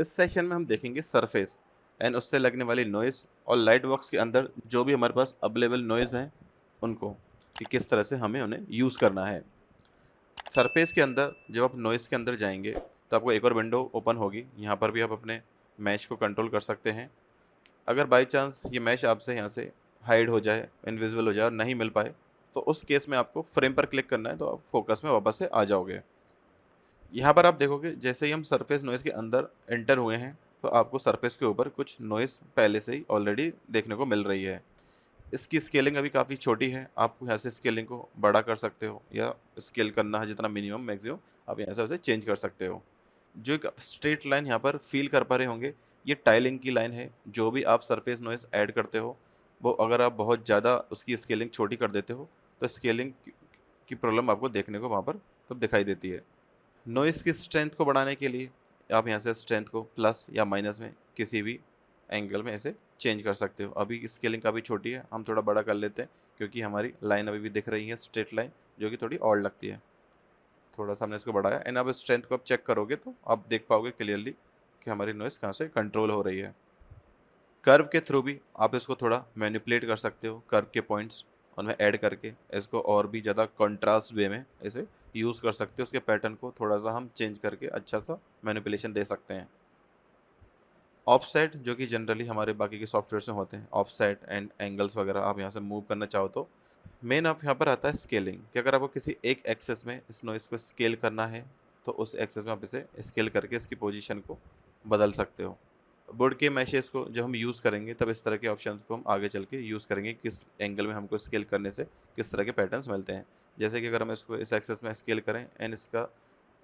इस सेशन में हम देखेंगे सरफेस एंड उससे लगने वाली नॉइज़ और लाइट बॉक्स के अंदर जो भी हमारे पास अवेलेबल नॉइज़ हैं उनको, कि किस तरह से हमें उन्हें यूज़ करना है। सरफेस के अंदर जब आप नॉइज़ के अंदर जाएंगे तो आपको एक और विंडो ओपन होगी। यहाँ पर भी आप अपने मैश को कंट्रोल कर सकते हैं। अगर बाई चांस ये मैश आपसे यहाँ से हाइड हो जाए, इनविजिबल हो जाए और नहीं मिल पाए, तो उस केस में आपको फ्रेम पर क्लिक करना है, तो आप फोकस में वापस से आ जाओगे। यहाँ पर आप देखोगे जैसे ही हम सरफेस नॉइज़ के अंदर एंटर हुए हैं, तो आपको सरफेस के ऊपर कुछ नॉइज़ पहले से ही ऑलरेडी देखने को मिल रही है। इसकी स्केलिंग अभी काफ़ी छोटी है, आप यहाँ से स्केलिंग को बड़ा कर सकते हो या स्केल करना है जितना मिनिमम मैक्सिमम आप यहाँ से उसे चेंज कर सकते हो। जो एक स्ट्रेट लाइन यहाँ पर फील कर पा रहे होंगे, ये टाइलिंग की लाइन है। जो भी आप सरफेस नॉइज़ ऐड करते हो, वो अगर आप बहुत ज़्यादा उसकी स्केलिंग छोटी कर देते हो, तो स्केलिंग की प्रॉब्लम आपको देखने को वहाँ पर तब दिखाई देती है। नॉइज़ की स्ट्रेंथ को बढ़ाने के लिए आप यहाँ से स्ट्रेंथ को प्लस या माइनस में किसी भी एंगल में ऐसे चेंज कर सकते हो। अभी स्केलिंग काफ़ी छोटी है, हम थोड़ा बड़ा कर लेते हैं क्योंकि हमारी लाइन अभी भी दिख रही है, स्ट्रेट लाइन, जो कि थोड़ी और लगती है। थोड़ा सा हमने इसको बढ़ाया एंड अब स्ट्रेंथ को आप चेक करोगे तो आप देख पाओगे क्लियरली कि हमारी नॉइज़ कहाँ से कंट्रोल हो रही है। कर्व के थ्रू भी आप इसको थोड़ा मैनिपुलेट कर सकते हो, कर्व के पॉइंट्स उनमें ऐड करके इसको और भी ज़्यादा कंट्रास्ट वे में इसे यूज़ कर सकते हो। उसके पैटर्न को थोड़ा सा हम चेंज करके अच्छा सा मैनिपुलेशन दे सकते हैं। ऑफसेट जो कि जनरली हमारे बाकी के सॉफ्टवेयर में होते हैं, ऑफसेट एंड एंगल्स वगैरह आप यहाँ से मूव करना चाहो तो मेन आप यहाँ पर आता है स्केलिंग, कि अगर आपको किसी एक एक्सेस में इस नॉइज़ को स्केल करना है, तो उस एक्सेस में आप इसे स्केल करके इसकी पोजीशन को बदल सकते हो। बोर्ड के मैशेस को जब हम यूज़ करेंगे तब इस तरह के ऑप्शंस को हम आगे चल के यूज़ करेंगे, किस एंगल में हमको स्केल करने से किस तरह के पैटर्न्स मिलते हैं। जैसे कि अगर हम इसको इस एक्सेस में स्केल करें एंड इसका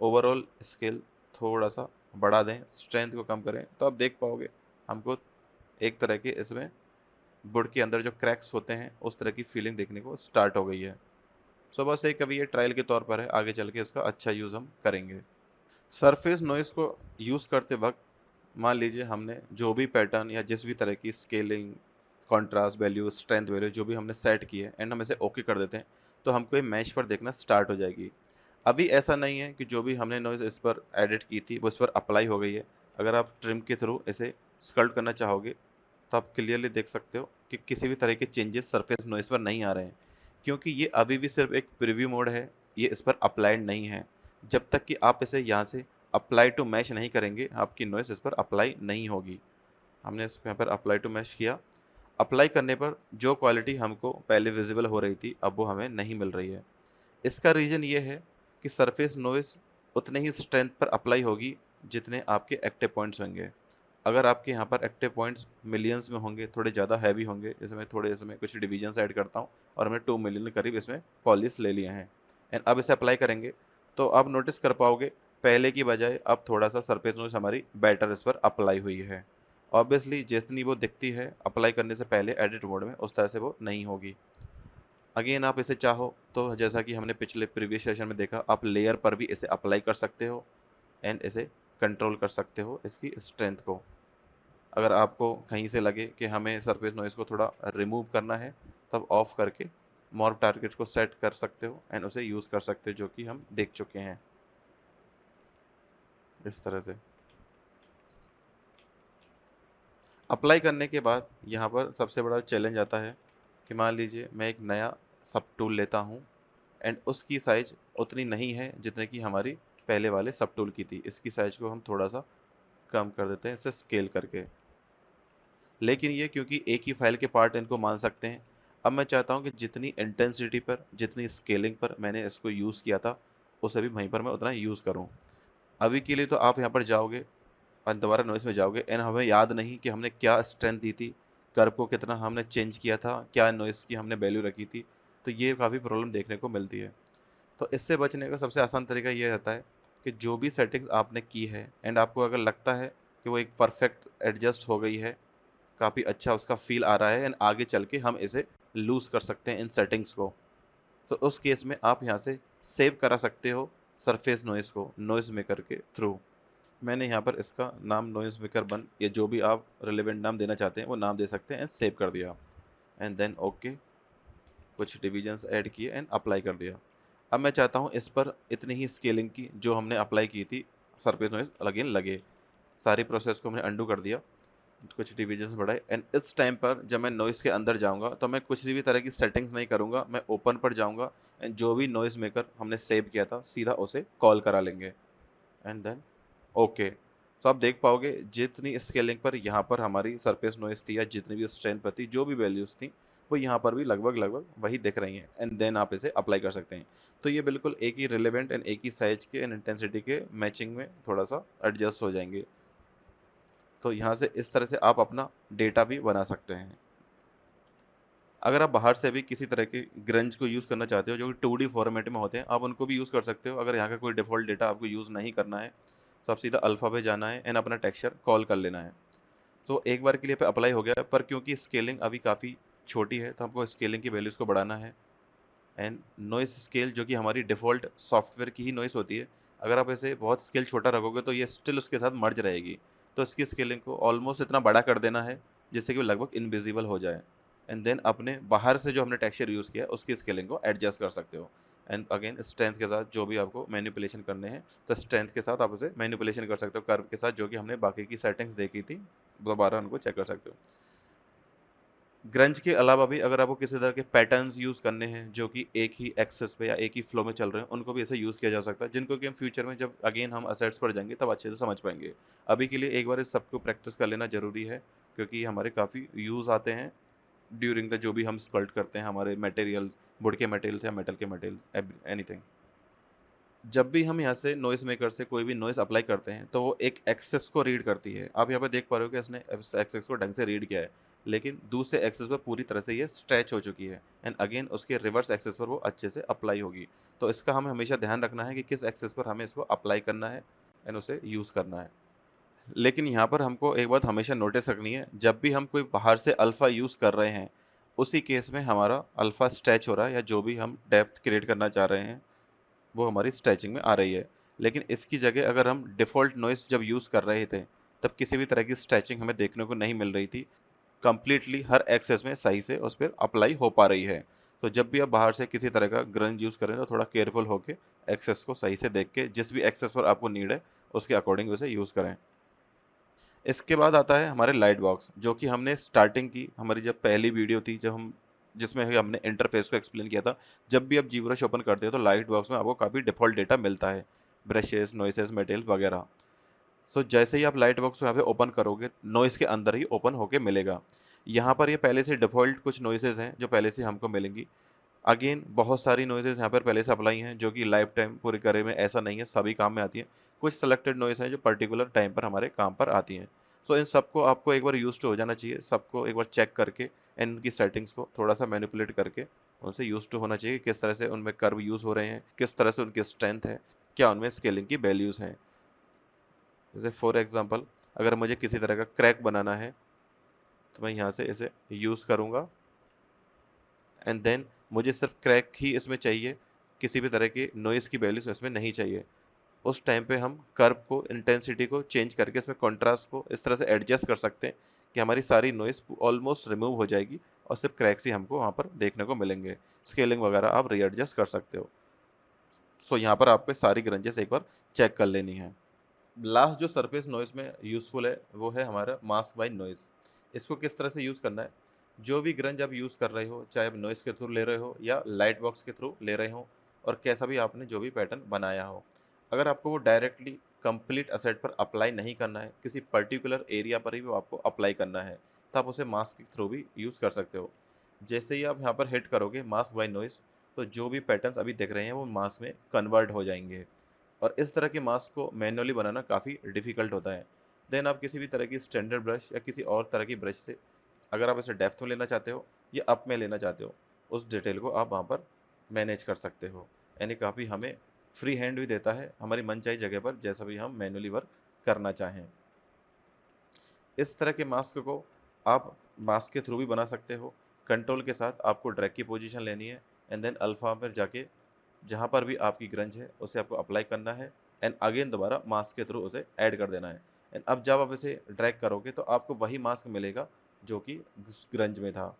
ओवरऑल स्केल थोड़ा सा बढ़ा दें, स्ट्रेंथ को कम करें, तो आप देख पाओगे हमको एक तरह के इसमें वुड के अंदर जो क्रैक्स होते हैं उस तरह की फीलिंग देखने को स्टार्ट हो गई है। सो बस एक अभी ये ट्रायल के तौर पर है, आगे चल के इसका अच्छा यूज़ हम करेंगे। सरफेस नॉइज़ को यूज़ करते वक्त मान लीजिए हमने जो भी पैटर्न या जिस भी तरह की scaling, contrast value, strength value जो भी हमने सेट की है एंड हम इसे ओके कर देते हैं, तो हमको ये मैश पर देखना स्टार्ट हो जाएगी। अभी ऐसा नहीं है कि जो भी हमने नॉइज़ इस पर एडिट की थी वो इस पर अप्लाई हो गई है। अगर आप ट्रिम के थ्रू इसे स्कल्प्ट करना चाहोगे तो आप क्लियरली देख सकते हो कि किसी भी तरह के चेंजेस सरफेस नॉइज़ पर नहीं आ रहे हैं, क्योंकि ये अभी भी सिर्फ एक प्रीव्यू मोड है, ये इस पर अप्लाइड नहीं है। जब तक कि आप इसे यहाँ से अप्लाई टू मैश नहीं करेंगे, आपकी नॉइज़ इस पर अप्लाई नहीं होगी। हमने इसको यहाँ पर अप्लाई टू मैश किया, अप्लाई करने पर जो क्वालिटी हमको पहले विजिबल हो रही थी, अब वो हमें नहीं मिल रही है। इसका रीज़न ये है कि सरफेस नॉइज़ उतने ही स्ट्रेंथ पर अप्लाई होगी जितने आपके एक्टिव पॉइंट्स होंगे। अगर आपके यहाँ पर एक्टिव पॉइंट्स मिलियंस में होंगे, थोड़े ज़्यादा हैवी होंगे, इसमें थोड़े इसमें कुछ डिवीजन्स ऐड करता हूँ और हमने 2 मिलियन के करीब इसमें पॉलिश ले लिए हैं एंड अब इसे अप्लाई करेंगे तो आप नोटिस कर पाओगे पहले की बजाय अब थोड़ा सा सरफेस नॉइज़ हमारी बेटर इस पर अप्लाई हुई है। ऑब्वियसली जितनी वो दिखती है अप्लाई करने से पहले एडिट मोड में, उस तरह से वो नहीं होगी। अगेन आप इसे चाहो तो जैसा कि हमने पिछले प्रीवियस सेशन में देखा, आप लेयर पर भी इसे अप्लाई कर सकते हो एंड इसे कंट्रोल कर सकते हो इसकी स्ट्रेंथ को। अगर आपको कहीं से लगे कि हमें सरफेस नॉइज़ को थोड़ा रिमूव करना है, तब ऑफ करके मॉर्फ टारगेट को सेट कर सकते हो एंड उसे यूज़ कर सकते हो, जो कि हम देख चुके हैं इस तरह से। अप्लाई करने के बाद यहाँ पर सबसे बड़ा चैलेंज आता है कि मान लीजिए मैं एक नया सब टूल लेता हूँ एंड उसकी साइज़ उतनी नहीं है जितने की हमारी पहले वाले सब टूल की थी। इसकी साइज़ को हम थोड़ा सा कम कर देते हैं इसे स्केल करके। लेकिन ये क्योंकि एक ही फाइल के पार्ट इनको मान सकते हैं, अब मैं चाहता हूँ कि जितनी इंटेंसिटी पर, जितनी स्केलिंग पर मैंने इसको यूज़ किया था, उसे भी वहीं पर मैं उतना यूज़ करूँ। अभी के लिए तो आप यहाँ पर जाओगे और दोबारा नॉइज़ में जाओगे एंड हमें याद नहीं कि हमने क्या स्ट्रेंथ दी थी, कर्व को कितना हमने चेंज किया था, क्या नॉइज़ की हमने वैल्यू रखी थी, तो ये काफ़ी प्रॉब्लम देखने को मिलती है। तो इससे बचने का सबसे आसान तरीका ये रहता है कि जो भी सेटिंग्स आपने की है एंड आपको अगर लगता है कि वो एक परफेक्ट एडजस्ट हो गई है, काफ़ी अच्छा उसका फ़ील आ रहा है एंड आगे चल के हम इसे लूज़ कर सकते हैं इन सेटिंग्स को, तो उस केस में आप यहाँ से सेव करा सकते हो सरफेस नॉइज़ को नॉइज़ मेकर के थ्रू। मैंने यहाँ पर इसका नाम नॉइज़ मेकर 1 या जो भी आप रिलेवेंट नाम देना चाहते हैं वो नाम दे सकते हैं एंड सेव कर दिया एंड देन ओके, कुछ डिविजन्स ऐड किए एंड अप्लाई कर दिया। अब मैं चाहता हूँ इस पर इतनी ही स्केलिंग की जो हमने अप्लाई की थी सरफेस नॉइज़ अगेन लगे। सारी प्रोसेस को मैंने अंडू कर दिया, कुछ डिविजन्स बढ़ाए, एंड इस टाइम पर जब मैं नॉइज़ के अंदर जाऊंगा तो मैं कुछ भी तरह की सेटिंग्स नहीं करूंगा, मैं ओपन पर जाऊंगा एंड जो भी नॉइज़ मेकर हमने सेव किया था सीधा उसे कॉल करा लेंगे एंड देन ओके। तो आप देख पाओगे जितनी स्केलिंग पर यहाँ पर हमारी सरफेस नॉइज़ थी या जितनी भी स्ट्रेंथ पर थी, जो भी वैल्यूज़ थी वो यहाँ पर भी लगभग लगभग वही दिख रही हैं, एंड देन आप इसे अप्लाई कर सकते हैं। तो ये बिल्कुल एक ही रिलेवेंट एंड एक ही साइज के एंड इंटेंसिटी के मैचिंग में थोड़ा सा एडजस्ट हो जाएंगे। तो यहाँ से इस तरह से आप अपना डेटा भी बना सकते हैं। अगर आप बाहर से भी किसी तरह के ग्रंज को यूज़ करना चाहते हो जो कि 2D फॉर्मेट में होते हैं, आप उनको भी यूज़ कर सकते हो। अगर यहाँ का कोई डिफ़ॉल्ट डेटा आपको यूज़ नहीं करना है तो आप सीधा अल्फ़ा पे जाना है एंड अपना टेक्सचर कॉल कर लेना है। तो एक बार के लिए पे अप्लाई हो गया, पर क्योंकि स्केलिंग अभी काफ़ी छोटी है तो हमको स्केलिंग की वैल्यूज़ को बढ़ाना है। एंड नॉइज़ स्केल जो कि हमारी डिफ़ॉल्ट सॉफ्टवेयर की ही नॉइज़ होती है, अगर आप इसे बहुत स्केल छोटा रखोगे तो ये स्टिल उसके साथ मर्ज रहेगी। तो इसकी स्केलिंग को ऑलमोस्ट इतना बड़ा कर देना है जिससे कि वो लगभग इनविजिबल हो जाए, एंड देन अपने बाहर से जो हमने टेक्सचर यूज़ किया है उसकी स्केलिंग को एडजस्ट कर सकते हो। एंड अगेन स्ट्रेंथ के साथ जो भी आपको मैनिपुलेशन करने हैं तो स्ट्रेंथ के साथ आप उसे मैनिपुलेशन कर सकते हो, कर्व के साथ जो कि हमने बाकी की सेटिंग्स देखी थी दोबारा उनको चेक कर सकते हो। ग्रंज के अलावा भी अगर आपको किसी तरह के पैटर्न्स यूज़ करने हैं जो कि एक ही एक्सेस पे या एक ही फ्लो में चल रहे हैं, उनको भी ऐसे यूज़ किया जा सकता है, जिनको कि हम फ्यूचर में जब अगेन हम असेट्स पर जाएंगे तब अच्छे से समझ पाएंगे। अभी के लिए एक बार इस सबको प्रैक्टिस कर लेना ज़रूरी है, क्योंकि हमारे काफ़ी यूज़ आते हैं ड्यूरिंग द जो भी हम स्कल्ट करते हैं हमारे मटेरियल, वुड के मटेरियल्स या मेटल के मटेरियल, एनीथिंग। जब भी हम यहाँ से नॉइज़ मेकर से कोई भी नॉइज़ अप्लाई करते हैं तो वो एक एक्सेस को रीड करती है। आप यहाँ पे देख पा रहे हो कि इसने इस एक्सेस को ढंग से रीड किया है, लेकिन दूसरे एक्सेस पर पूरी तरह से ये स्ट्रेच हो चुकी है एंड अगेन उसके रिवर्स एक्सेस पर वो अच्छे से अप्लाई होगी। तो इसका हमें हमेशा ध्यान रखना है कि किस एक्सेस पर हमें इसको अप्लाई करना है एंड उसे यूज़ करना है। लेकिन यहाँ पर हमको एक बात हमेशा नोटिस रखनी है, जब भी हम कोई बाहर से अल्फ़ा यूज़ कर रहे हैं, उसी केस में हमारा अल्फ़ा स्ट्रेच हो रहा है या जो भी हम डेप्थ क्रिएट करना चाह रहे हैं वो हमारी स्ट्रेचिंग में आ रही है। लेकिन इसकी जगह अगर हम डिफ़ॉल्ट नॉइज़ जब यूज़ कर रहे थे, तब किसी भी तरह की स्ट्रेचिंग हमें देखने को नहीं मिल रही थी। कंप्लीटली हर एक्सेस में सही से उस पर अप्लाई हो पा रही है। तो जब भी आप बाहर से किसी तरह का ग्रंज यूज़ करें तो थोड़ा केयरफुल होके एक्सेस को सही से देख के जिस भी एक्सेस पर आपको नीड है, उसके अकॉर्डिंग उसे यूज़ करें। इसके बाद आता है हमारे लाइट बॉक्स, जो कि हमने स्टार्टिंग की हमारी जब पहली वीडियो थी, जब हम जिसमें हमने इंटरफेस को एक्सप्लेन किया था। जब भी आप जीब्रश ओपन करते हो तो लाइट बॉक्स में आपको काफ़ी डिफ़ॉल्ट डेटा मिलता है, ब्रशेस, नॉइसेस, मटेरियल वगैरह। सो जैसे ही आप लाइट बॉक्स को यहाँ पे ओपन करोगे, नॉइज़ के अंदर ही ओपन होके मिलेगा। यहाँ पर ये पहले से डिफ़ॉल्ट कुछ नॉइसेस हैं जो पहले से हमको मिलेंगी। अगेन बहुत सारी नॉइसेस यहाँ पर पहले से अप्लाई हैं जो कि लाइफ टाइम पूरे करे में ऐसा नहीं है सभी काम में आती हैं। कुछ सेलेक्टेड नॉइस हैं जो पर्टिकुलर टाइम पर हमारे काम पर आती हैं। सो इन सबको आपको एक बार यूज़ टू हो जाना चाहिए, सबको एक बार चेक करके एंड उनकी सेटिंग्स को थोड़ा सा मैनिपुलेट करके उनसे यूज़ टू होना चाहिए, किस तरह से उनमें कर्व यूज़ हो रहे हैं, किस तरह से उनकी स्ट्रेंथ है, क्या उनमें स्केलिंग की वैल्यूज़ हैं। जैसे फॉर एग्जांपल अगर मुझे किसी तरह का क्रैक बनाना है तो मैं यहाँ से इसे यूज़ करूँगा एंड देन मुझे सिर्फ क्रैक ही इसमें चाहिए, किसी भी तरह की नॉइज़ की वैल्यूज़ इसमें नहीं चाहिए। उस टाइम पे हम कर्व को, इंटेंसिटी को चेंज करके इसमें कंट्रास्ट को इस तरह से एडजस्ट कर सकते हैं कि हमारी सारी नॉइज़ ऑलमोस्ट रिमूव हो जाएगी और सिर्फ क्रैक्स ही हमको वहाँ पर देखने को मिलेंगे। स्केलिंग वगैरह आप रीएडजस्ट कर सकते हो। सो यहाँ पर आपको सारी ग्रंजेस एक बार चेक कर लेनी है। लास्ट जो सरफेस नॉइज़ में यूज़फुल है वो है हमारा मास्क बाय नॉइज़। इसको किस तरह से यूज़ करना है, जो भी ग्रंज आप यूज़ कर रहे हो, चाहे आप नॉइज़ के थ्रू ले रहे हो या लाइट बॉक्स के थ्रू ले रहे हो, और कैसा भी आपने जो भी पैटर्न बनाया हो, अगर आपको वो डायरेक्टली कंप्लीट असेट पर अप्लाई नहीं करना है, किसी पर्टिकुलर एरिया पर ही वो आपको अप्लाई करना है, तो आप उसे मास्क के थ्रू भी यूज़ कर सकते हो। जैसे ही आप यहाँ पर हिट करोगे मास्क बाय नॉइज़, तो जो भी पैटर्न्स अभी दिख रहे हैं वो मास्क में कन्वर्ट हो जाएंगे, और इस तरह के मास्क को मैनुअली बनाना काफ़ी डिफ़िकल्ट होता है। देन आप किसी भी तरह की स्टैंडर्ड ब्रश या किसी और तरह की ब्रश से अगर आप इसे डेप्थ में लेना चाहते हो या अप में लेना चाहते हो, उस डिटेल को आप वहाँ पर मैनेज कर सकते हो। यानी काफ़ी हमें फ्री हैंड भी देता है हमारी मनचाही जगह पर जैसा भी हम मैनुअली वर्क करना चाहें। इस तरह के मास्क को आप मास्क के थ्रू भी बना सकते हो। कंट्रोल के साथ आपको ड्रैग की पोजीशन लेनी है एंड देन अल्फ़ा पर जाके जहाँ पर भी आपकी ग्रंज है उसे आपको अप्लाई करना है एंड अगेन दोबारा मास्क के थ्रू उसे ऐड कर देना है। एंड अब जब आप इसे ड्रैग करोगे तो आपको वही मास्क मिलेगा जो कि ग्रंज में था।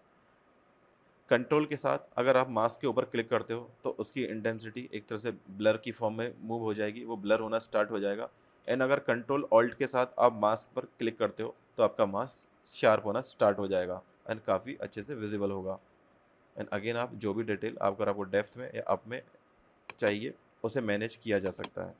कंट्रोल के साथ अगर आप मास्क के ऊपर क्लिक करते हो तो उसकी इंटेंसिटी एक तरह से ब्लर की फॉर्म में मूव हो जाएगी, वो ब्लर होना स्टार्ट हो जाएगा एंड अगर कंट्रोल ऑल्ट के साथ आप मास्क पर क्लिक करते हो तो आपका मास्क शार्प होना स्टार्ट हो जाएगा एंड काफ़ी अच्छे से विजिबल होगा। एंड अगेन आप जो भी डिटेल अगर आपको डेप्थ में या अप में चाहिए उसे मैनेज किया जा सकता है।